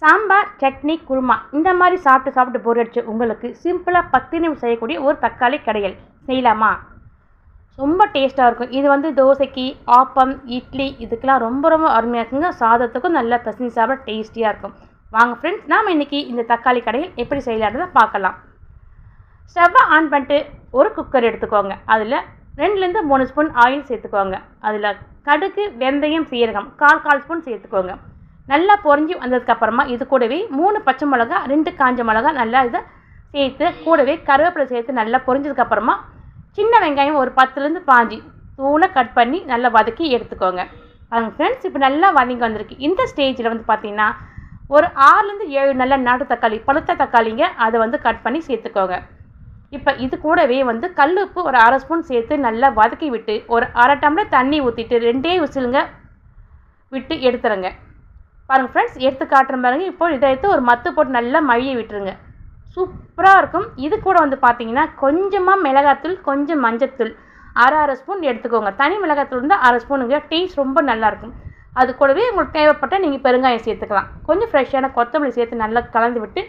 சாம்பார், சட்னி, குருமா இந்த மாதிரி சாப்பிட்டு போர் அடிச்சு உங்களுக்கு சிம்பிளாக 10 நிமிஷம் செய்யக்கூடிய ஒரு தக்காளி கடையல் செய்யலாமா? ரொம்ப டேஸ்ட்டாக இருக்கும். இது வந்து தோசைக்கு, ஆப்பம், இட்லி இதுக்கெல்லாம் ரொம்ப அருமையாக இருக்குங்க. சாதத்துக்கும் நல்லா பிசைஞ்சு சாப்பிட டேஸ்டியாக இருக்கும். வாங்க ஃப்ரெண்ட்ஸ், நாம் இன்றைக்கி இந்த தக்காளி கடையல் எப்படி செய்யலான்றதை பார்க்கலாம். ஸ்டவ்வை ஆன் பண்ணிட்டு ஒரு குக்கர் எடுத்துக்கோங்க. அதில் 2லேருந்து 3 ஸ்பூன் ஆயில் சேர்த்துக்கோங்க. அதில் கடுகு, வெந்தயம், சீரகம் கால் ஸ்பூன் சேர்த்துக்கோங்க. நல்லா பொரிஞ்சு வந்ததுக்கப்புறமா இது கூடவே 3 பச்சை மிளகா, 2 காஞ்ச மிளகா நல்லா இதை சேர்த்து கூடவே கருவேப்பிலை சேர்த்து நல்லா பொரிஞ்சதுக்கப்புறமா சின்ன வெங்காயம் ஒரு 10லேருந்து 15 தூளை கட் பண்ணி நல்லா வதக்கி எடுத்துக்கோங்க. அதுங்க ஃப்ரெண்ட்ஸ், இப்போ நல்லா வதங்கி வந்திருக்கு. இந்த ஸ்டேஜில் வந்து பார்த்திங்கன்னா ஒரு 6லேருந்து 7 நல்ல நாட்டு தக்காளி, பழுத்த தக்காளிங்க, அதை வந்து கட் பண்ணி சேர்த்துக்கோங்க. இப்போ இது கூடவே வந்து கல் உப்பு ஒரு 1/2 ஸ்பூன் சேர்த்து நல்லா வதக்கி விட்டு ஒரு 1/2 டம்ளர் தண்ணி ஊற்றிட்டு 2 விசிலுங்க விட்டு எடுத்துருங்க. பாருங்கள் ஃப்ரெண்ட்ஸ், எடுத்து காட்டுற பாருங்க. இப்போ இதை எடுத்து ஒரு மத்து போட்டு நல்லா மழிய விட்டுருங்க. சூப்பராக இருக்கும். இது கூட வந்து பார்த்தீங்கன்னா கொஞ்சமாக மிளகாத்தூள், கொஞ்சம் மஞ்சத்தூள் 1/2 ஸ்பூன் எடுத்துக்கோங்க. தனி மிளகாத்தூள் இருந்தால் 1/2 ஸ்பூனுங்க. டேஸ்ட் ரொம்ப நல்லாயிருக்கும். அது கூடவே உங்களுக்கு தேவைப்பட்டால் நீங்கள் பெருங்காயம் சேர்த்துக்கலாம். கொஞ்சம் ஃப்ரெஷ்ஷான கொத்தமல்லி சேர்த்து நல்லா கலந்து விட்டு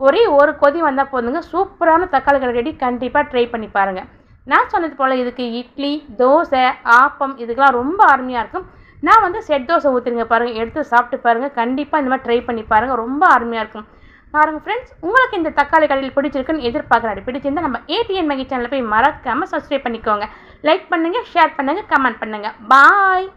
ஒரே ஒரு கொதி வந்தால் போதுங்க. சூப்பரான தக்காளி கறி ரெடி. கண்டிப்பாக ட்ரை பண்ணி பாருங்கள். நான் சொன்னது போல் இதுக்கு இட்லி, தோசை, ஆப்பம் இதுக்கெல்லாம் ரொம்ப அருமையாக இருக்கும். நான் வந்து செட் தோசை ஊற்றிருங்க பாருங்கள். எடுத்து சாப்பிட்டு பாருங்கள். கண்டிப்பாக இந்த மாதிரி ட்ரை பண்ணி பாருங்கள். ரொம்ப அருமையாக இருக்கும். பாருங்கள் ஃப்ரெண்ட்ஸ், உங்களுக்கு இந்த தக்காளி கடையில் பிடிச்சிருக்குன்னு எதிர்பார்க்குறாரு. பிடிச்சிருந்தால் நம்ம ATN Maggi சேனலில் போய் மறக்காமல் சப்ஸ்கிரைப் பண்ணிக்கோங்க. லைக் பண்ணுங்கள், ஷேர் பண்ணுங்கள், கமெண்ட் பண்ணுங்கள். பாய்.